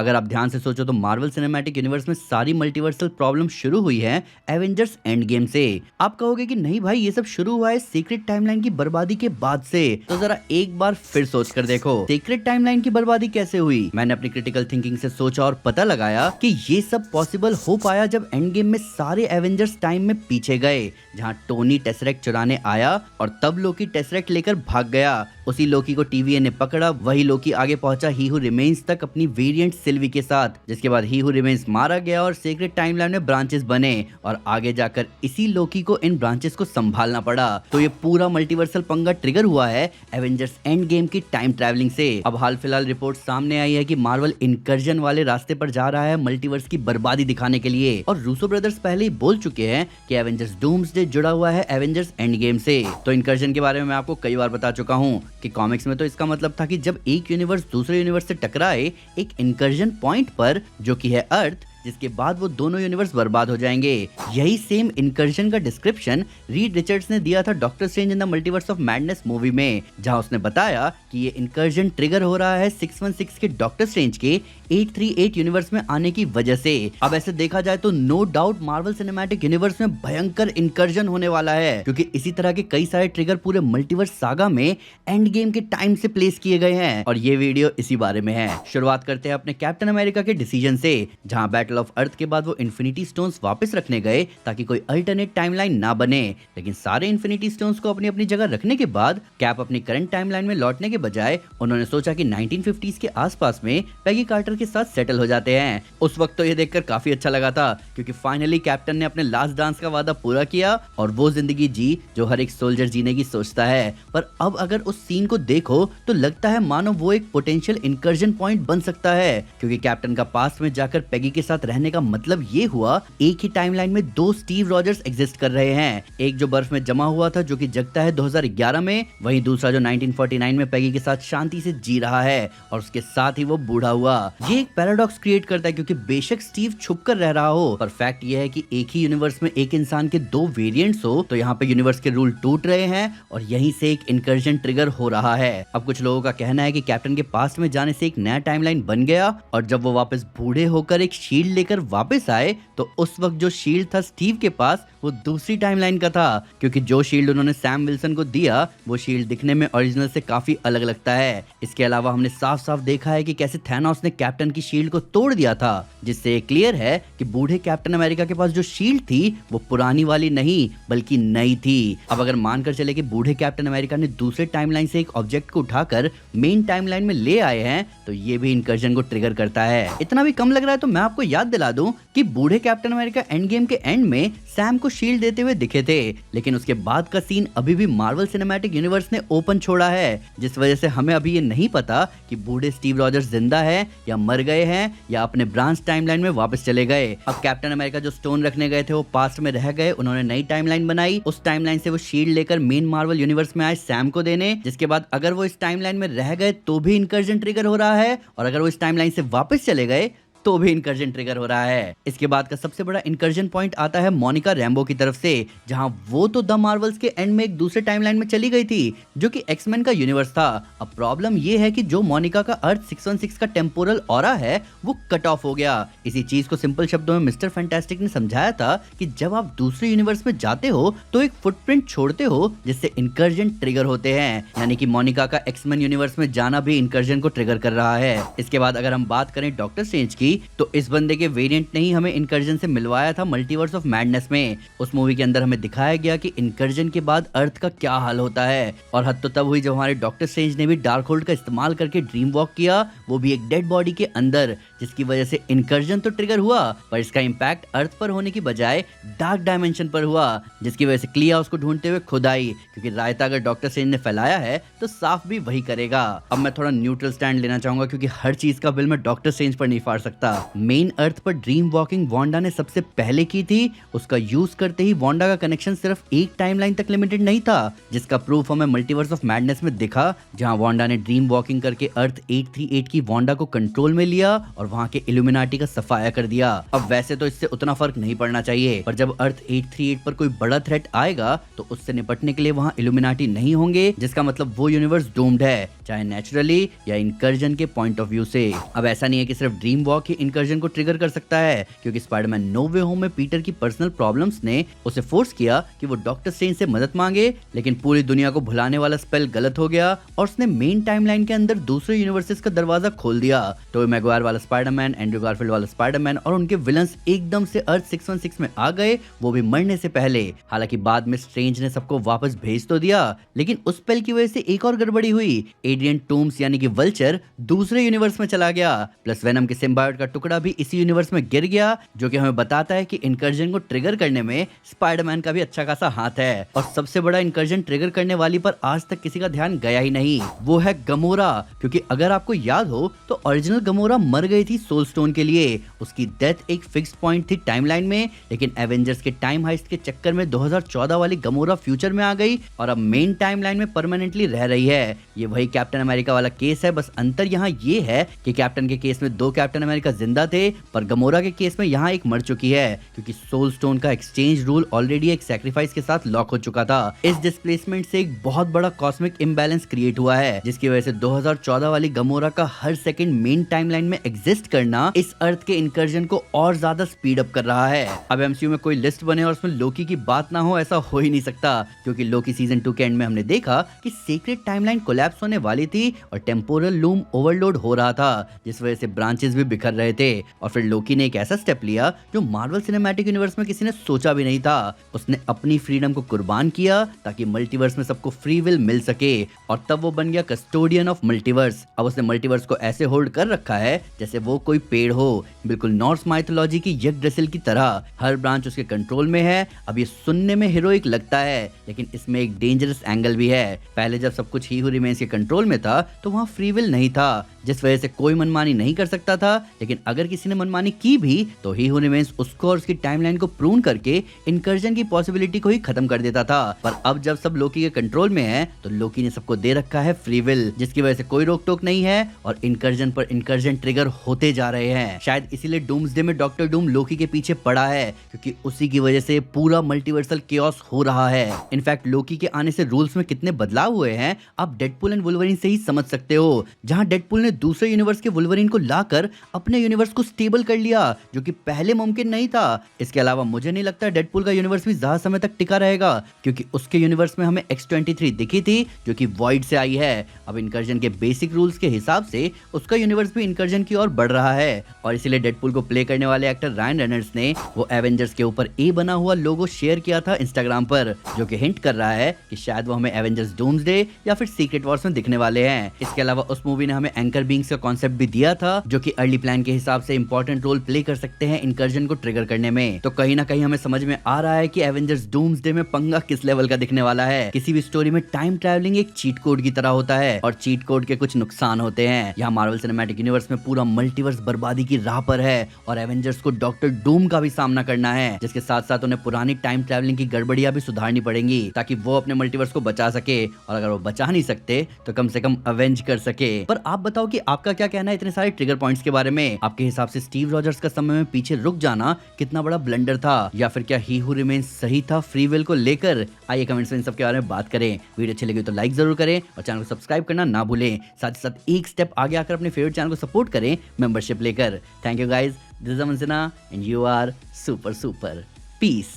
अगर आप ध्यान से सोचो तो मार्वल सिनेमैटिक यूनिवर्स में सारी मल्टीवर्सल प्रॉब्लम शुरू हुई है एवेंजर्स एंड गेम से। आप कहोगे कि नहीं भाई, ये सब शुरू हुआ है सीक्रेट टाइमलाइन की बर्बादी के बाद से। तो जरा एक बार फिर सोच कर देखो, सीक्रेट टाइमलाइन की बर्बादी कैसे हुई। मैंने अपनी क्रिटिकल थिंकिंग से सोचा और पता लगाया कि ये सब पॉसिबल हो पाया जब एंड गेम में सारे एवेंजर्स टाइम में पीछे गए, जहाँ टोनी टेसरेक्ट चुराने आया और तब लोकी टेसरेक्ट लेकर भाग गया। उसी लोकी को टीवीए ने पकड़ा, वही लोकी आगे पहुंचा ही हू रिमेन्स तक अपनी वेरिएंट सिल्वी के साथ, जिसके बाद ही हू रिमेन्स मारा गया और सीक्रेट टाइमलाइन में ब्रांचेस बने और आगे जाकर इसी लोकी को इन ब्रांचेस को संभालना पड़ा। तो ये पूरा मल्टीवर्सल पंगा ट्रिगर हुआ है एवेंजर्स एंड गेम की टाइम ट्रैवलिंग से। अब हाल फिलहाल रिपोर्ट सामने आई है कि मार्वल इनकर्जन वाले रास्ते पर जा रहा है मल्टीवर्स की बर्बादी दिखाने के लिए, और रूसो ब्रदर्स पहले ही बोल चुके हैं कि एवेंजर्स डूम्सडे जुड़ा हुआ है एवेंजर्स एंड गेम से। तो इनकर्जन के बारे में मैं आपको कई बार बता चुका हूँ कि कॉमिक्स में तो इसका मतलब था कि जब एक यूनिवर्स दूसरे यूनिवर्स से टकराए एक इनकर्जन पॉइंट पर, जो कि है अर्थ, जिसके बाद वो दोनों यूनिवर्स बर्बाद हो जाएंगे। यही सेम इनकर्जन का डिस्क्रिप्शन रीड रिचर्ड्स ने दिया था doctor strange in the multiverse of madness movie में, जहां उसने बताया कि ये इनकर्जन ट्रिगर हो रहा है 616 के डॉक्टर स्ट्रेंज के 838 यूनिवर्स में आने की वजह से। अब ऐसे देखा जाए तो no doubt Marvel cinematic universe में भयंकर इनकर्जन होने वाला है, क्योंकि इसी तरह के कई सारे ट्रिगर पूरे मल्टीवर्स सागा में एंड गेम के टाइम से प्लेस किए गए हैं, और ये वीडियो इसी बारे में है। शुरुआत करते हैं अपने कैप्टन अमेरिका के डिसीजन से, जहां बैटल ऑफ अर्थ के बाद वो इन्फिनिटी स्टोन्स वापस रखने गए ताकि कोई अल्टरनेट टाइमलाइन ना बने। लेकिन सारे इन्फिनिटी स्टोन्स को अपनी अपनी जगह रखने के बाद कैप अपनी करंट टाइमलाइन में लौटने के बजाय उन्होंने सोचा कि 1950s के आसपास में पैगी कार्टर के साथ सेटल हो जाते हैं। उस वक्त तो ये देखकर काफी अच्छा लगा था, क्योंकि फाइनली कैप्टन ने अपने लास्ट डांस का वादा पूरा किया और वो जिंदगी जी जो हर एक सोल्जर जीने की सोचता है। पर अब अगर उस सीन को देखो तो लगता है मानो वो एक पोटेंशियल इनकर्जन पॉइंट बन सकता है, क्योंकि कैप्टन का पास्ट में जाकर पैगी के साथ रहने का मतलब ये हुआ एक ही टाइमलाइन में दो स्टीव रॉजर्स एग्जिस्ट कर रहे हैं। एक जो बर्फ में जमा हुआ था जो कि जगता है 2011 में, वहीं दूसरा जो 1949 में पैगी के साथ शांति से जी रहा है और उसके साथ ही वो बूढ़ा हुआ। ये एक पैराडॉक्स क्रिएट करता है, क्योंकि बेशक स्टीव छुप कर रह रहा हो, पर फैक्ट ये है कि एक ही यूनिवर्स में एक इंसान के दो वेरिएंट्स हो, तो यहाँ पे यूनिवर्स के रूल टूट रहे हैं और यहीं से एक इनकर्जन ट्रिगर हो रहा है। अब कुछ लोगों का कहना है कि कैप्टन के पास्ट में जाने से एक नया टाइमलाइन बन गया, और जब वो वापस बूढ़े होकर एक शील्ड लेकर वापस आए तो उस वक्त जो शील्ड था स्टीव के पास वो दूसरी टाइमलाइन का था, क्योंकि जो शील्ड उन्होंने सैम विल्सन को दिया वो शील्ड दिखने में ओरिजिनल से काफी अलग लगता है। इसके अलावा हमने साफ साफ देखा है कि कैसे थैनोस ने कैप्टन की शील्ड को तोड़ दिया था, जिससे क्लियर है कि बूढ़े कैप्टन अमेरिका के पास जो शील्ड थी वो पुरानी वाली नहीं बल्कि नई थी। अब अगर मानकर चले कि बूढ़े कैप्टन अमेरिका ने दूसरे टाइमलाइन से एक ऑब्जेक्ट को उठाकर मेन टाइमलाइन में ले आए हैं, तो ये भी इनकर्जन को ट्रिगर करता है। इतना भी कम लग रहा है तो मैं आपको याद दिला दूं कि बूढ़े कैप्टन अमेरिका एंड गेम के एंड में सैम को शील्ड देते हुए दिखे थे, लेकिन उसके बाद का सीन अभी भी मार्वल सिनेमैटिक यूनिवर्स ने ओपन छोड़ा है, जिस वजह से हमें अभी ये नहीं पता कि बूढ़े स्टीव रॉजर्स जिंदा है या मर गए हैं या अपने ब्रांच टाइमलाइन में वापस चले गए। अब कैप्टन अमेरिका जो स्टोन रखने गए थे वो पास्ट में रह गए, उन्होंने नई टाइमलाइन बनाई, उस टाइमलाइन से वो शील्ड लेकर मेन मार्वल यूनिवर्स में आए सैम को देने, जिसके बाद अगर वो इस टाइमलाइन में रह गए तो भी इनकर्जन ट्रिगर हो रहा है, और अगर वो इस टाइमलाइन से वापस चले गए तो भी इनकर्जन ट्रिगर हो रहा है। इसके बाद का सबसे बड़ा इनकर्जन पॉइंट आता है मोनिका रैम्बो की तरफ से, जहां वो तो द मार्वल्स के एंड में एक दूसरे टाइमलाइन में चली गई थी जो कि एक्समैन का यूनिवर्स था। अब प्रॉब्लम ये है कि जो मोनिका का अर्थ 616 का टेम्पोरल ऑरा है वो कट ऑफ हो गया। इसी चीज को सिंपल शब्दों में मिस्टर फैंटास्टिक ने समझाया था कि जब आप दूसरे यूनिवर्स में जाते हो तो एक फुटप्रिंट छोड़ते हो जिससे इनकर्जन ट्रिगर होते हैं, यानी कि मोनिका का एक्समैन यूनिवर्स में जाना भी इनकर्जन को ट्रिगर कर रहा है। इसके बाद अगर हम बात करें डॉक्टर स्ट्रेंज की, तो इस बंदे के वेरिएंट ने ही हमें इनकर्जन से मिलवाया था मल्टीवर्स ऑफ मैडनेस में। उस मूवी के अंदर हमें दिखाया गया कि इनकर्जन के बाद अर्थ का क्या हाल होता है, और हद तो तब हुई जब हमारे डॉक्टर स्ट्रेंज ने भी डार्क होल्ड का इस्तेमाल करके ड्रीम वॉक किया, वो भी एक डेड बॉडी के अंदर, जिसकी वजह से इनकर्जन तो ट्रिगर हुआ पर इसका इम्पैक्ट अर्थ पर होने की बजाय डार्क डायमेंशन पर हुआ, जिसकी वजह से क्लिया उसको ढूंढते हुए खुद आई, क्योंकि रायता अगर डॉक्टर स्ट्रेंज ने फैलाया है तो साफ भी वही करेगा। अब मैं थोड़ा न्यूट्रल स्टैंड लेना चाहूंगा, क्योंकि हर चीज का बिल मैं डॉक्टर स्ट्रेंज पर नहीं फाड़ सकता। मेन अर्थ पर ड्रीम वॉकिंग वांडा ने सबसे पहले की थी, उसका यूज करते ही वांडा का कनेक्शन सिर्फ एक टाइमलाइन तक लिमिटेड नहीं था, जिसका प्रूफ हमें मल्टीवर्स ऑफ मैडनेस में दिखा, जहां वांडा ने ड्रीम वॉकिंग करके अर्थ 838 की वांडा को कंट्रोल में लिया और वहां के इल्यूमिनाटी का सफाया कर दिया। अब वैसे तो इससे उतना फर्क नहीं पड़ना चाहिए, पर जब अर्थ 838 पर कोई बड़ा थ्रेट आएगा तो उससे निपटने के लिए वहां इल्यूमिनाटी नहीं होंगे, जिसका मतलब वो यूनिवर्स डूम्ड है, चाहे नेचुरली या इनकर्जन के पॉइंट ऑफ व्यू से। अब ऐसा नहीं है कि सिर्फ ड्रीम वॉक ही इनकर्जन को ट्रिगर कर सकता है, क्योंकि स्पाइडरमैन नो वे होम में पीटर की पर्सनल प्रॉब्लम्स ने उसे फोर्स किया कि वो डॉक्टर स्ट्रेंज से मदद मांगे, लेकिन पूरी दुनिया को भुलाने वाला स्पेल गलत हो गया और उसने मेन टाइमलाइन के अंदर दूसरे यूनिवर्सेस का दरवाजा खोल दिया। टोबी मैगवायर वाला स्पाइडरमैन, एंड्रू गारफील्ड वाला स्पाइडरमैन और उनके विलन्स एकदम से अर्थ 616 में आ गए, वो भी मरने से पहले। हालांकि बाद में स्ट्रेंज ने सबको वापस भेज तो दिया, लेकिन उस स्पेल की वजह से एक और गड़बड़ी हुई। एड्रियन टूम्स यानी कि वल्चर दूसरे यूनिवर्स में चला गया, प्लस वेनम के सिम्बायोट का टुकड़ा भी इसी यूनिवर्स में गिर गया, जो कि हमें बताता है कि इनकर्जन को ट्रिगर करने में स्पाइडरमैन का भी अच्छा खासा हाथ है। और सबसे बड़ा इनकर्जन ट्रिगर करने वाली पर आज तक किसी का ध्यान गया ही नहीं, वो है गमोरा। क्योंकि अगर आपको याद हो तो ओरिजिनल गमोरा मर गई थी सोल स्टोन के लिए, उसकी डेथ एक फिक्स्ड पॉइंट थी टाइमलाइन में, लेकिन एवेंजर्स के टाइम हाइस्ट के चक्कर में 2014 वाली गमोरा फ्यूचर में आ गई और अब मेन टाइमलाइन में परमानेंटली रह रही है। ये वही कैप्टन अमेरिका वाला केस है, बस अंतर यहाँ ये है कि कैप्टन के केस में 2 कैप्टन अमेरिका जिंदा थे, पर गमोरा के केस में यहाँ एक मर चुकी है, क्योंकि सोल स्टोन का एक्सचेंज रूल ऑलरेडी एक सैक्रिफाइस के साथ लॉक हो चुका था। इस डिस्प्लेसमेंट से एक बहुत बड़ा कॉस्मिक इम्बैलेंस क्रिएट हुआ है, जिसकी वजह से 2014 वाली गमोरा का हर सेकंड मेन टाइमलाइन में एग्जिस्ट करना इस अर्थ के इनकर्जन को और ज्यादा स्पीड अप कर रहा है। अब एमसीयू में कोई लिस्ट बने और उसमें लोकी की बात ना हो, ऐसा हो ही नहीं सकता, क्योंकि लोकी सीजन 2 के एंड में हमने देखा कि सीक्रेट टाइमलाइन कोलैप्स होने वाली थी और टेम्पोरल लूम ओवरलोड हो रहा था, जिस वजह से ब्रांचेस भी बिखर रहे थे। और फिर लोकी ने एक ऐसा स्टेप लिया जो मार्वल सिनेमैटिक यूनिवर्स में किसी ने सोचा भी नहीं था। उसने अपनी फ्रीडम को कुर्बान किया ताकि मल्टीवर्स में सबको फ्री विल मिल सके, और तब वो बन गया कस्टोडियन ऑफ मल्टीवर्स। अब उसने मल्टीवर्स को ऐसे होल्ड कर रखा है जैसे वो कोई पेड़ हो, बिल्कुल नॉर्स माइथोलॉजी की यग्ड्रेसिल की तरह। हर ब्रांच उसके कंट्रोल में है। अब ये सुनने में हीरोइक लगता है, लेकिन इसमें एक डेंजरस एंगल भी है। पहले जब सब कुछ ही हू रिमेन्स के कंट्रोल में था तो वहाँ फ्री विल नहीं था, जिस वजह से कोई मनमानी नहीं कर सकता था। लेकिन अगर किसी ने मनमानी की भी तो ही हू रिमेन्स उसको और उसकी टाइमलाइन को प्रून करके इनकर्जन की पॉसिबिलिटी को ही खत्म कर देता था। पर अब जब सब लोकी के कंट्रोल में है तो लोकी ने सबको दे रखा है फ्री विल, जिसकी वजह से कोई रोक टोक नहीं है और इनकर्जन पर इनकर्जन ट्रिगर होते जा रहे हैं। शायद इसीलिए डूम्सडे में डॉक्टर डूम लोकी के पीछे पड़ा है, क्योंकि उसी की वजह से पूरा मल्टीवर्सल केओस हो रहा है। इनफैक्ट लोकी के आने से रूल्स में कितने बदलाव हुए हैं आप डेडपूल एंड वुल्वरीन से ही समझ सकते हो। जहां डेडपूल ने दूसरे यूनिवर्स के वुल्वरीन को लाकर अपने यूनिवर्स को स्टेबल कर लिया, जो कि पहले मुमकिन नहीं था। इसके अलावा मुझे नहीं लगता डेडपूल का यूनिवर्स भी ज्यादा समय तक टिका रहेगा, क्योंकि उसके यूनिवर्स में हमें X-23 दिखी थी जो कि वॉइड से आई है। अब इनकर्जन के बेसिक रूल्स के हिसाब से उसका यूनिवर्स भी इनकर्जन की ओर बढ़ रहा है, और इसीलिए डेडपूल को प्ले करने वाले एक्टर रायन रेनॉल्ड्स ने वो एवेंजर्स के ऊपर ए बना हुआ लोगो शेयर किया था इंस्टाग्राम पर, जो कि हिंट कर रहा है कि शायद वो हमें एवेंजर्स डूम्सडे या फिर सीक्रेट वॉर्स में दिखने वाले हैं। इसके अलावा उस मूवी ने हमें एंकर बीइंग्स का कॉन्सेप्ट भी दिया था, जो कि अर्ली प्लान के हिसाब से इंपॉर्टेंट रोल प्ले कर सकते हैं इनकर्जन को ट्रिगर करने में। तो कहीं ना कहीं हमें समझ में आ रहा है कि एवेंजर्स डूम्सडे में पंगा किस लेवल का दिखने वाला है। किसी भी स्टोरी में टाइम ट्रैवलिंग एक चीट कोड की तरह होता है, और चीट कोड के कुछ नुकसान होते हैं। यहाँ मार्वल सिनेमैटिक यूनिवर्स में पूरा मल्टीवर्स बर्बादी की राह पर है, और एवेंजर्स को डॉक्टर डूम का भी सामना करना है, जिसके साथ साथ उन्हें पुरानी टाइम ट्रैवलिंग की गड़बड़ियां भी सुधारनी पड़ेंगी ताकि वो अपने मल्टीवर्स को बचा सके, और अगर वो बचा नहीं सकते तो कम से कम अवेंज कर सके। पर आप बताओ कि आपका क्या कहना है इतने सारे ट्रिगर पॉइंट्स के बारे में? आपके हिसाब से स्टीव रॉजर्स का समय में पीछे रुक जाना कितना बड़ा ब्लंडर था, या फिर क्या ही हू रिमेन्स सही था फ्री विल को लेकर? आइए कमेंट्स में इन सब के बारे में बात करें। वीडियो अच्छी लगी तो लाइक जरूर करें और चैनल को सब्सक्राइब करना ना भूलें। साथ ही साथ एक स्टेप आगे आकर अपने फेवरेट चैनल को सपोर्ट करें मेंबरशिप लेकर। Thank you guys, this is Aman Sinha and you are super super. Piece.